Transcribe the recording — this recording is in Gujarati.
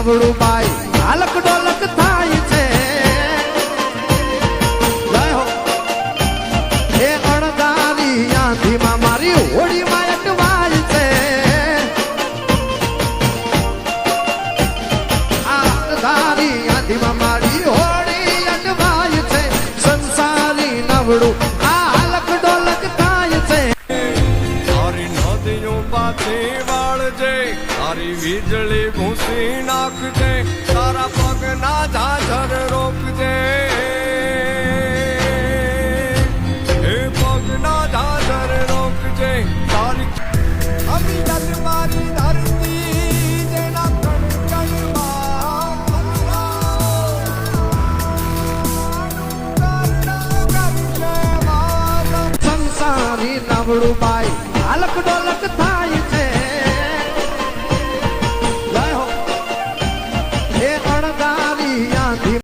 નવડું બાઈ હાલક ડોલક થાય છે એ અણધારી આંધીમાં મારી હોળીમાં અટવાય છે અણધારી આંધીમાં મારી હોળી અટવાય છે સંસારી નવડું આ હાલક ડોલક થાય છે તારી નદીઓ પાછી વાળજે તારી વીજળી ભૂસી નાખજે તારા પગના ઝાઝર રોકજે એ પગના ઝાઝર રોકજે તારી અમીરત મારી ધરતી જેના કણકણમાં સંસારી નવડું બાઈ હાલક ડોલક થાય છે એ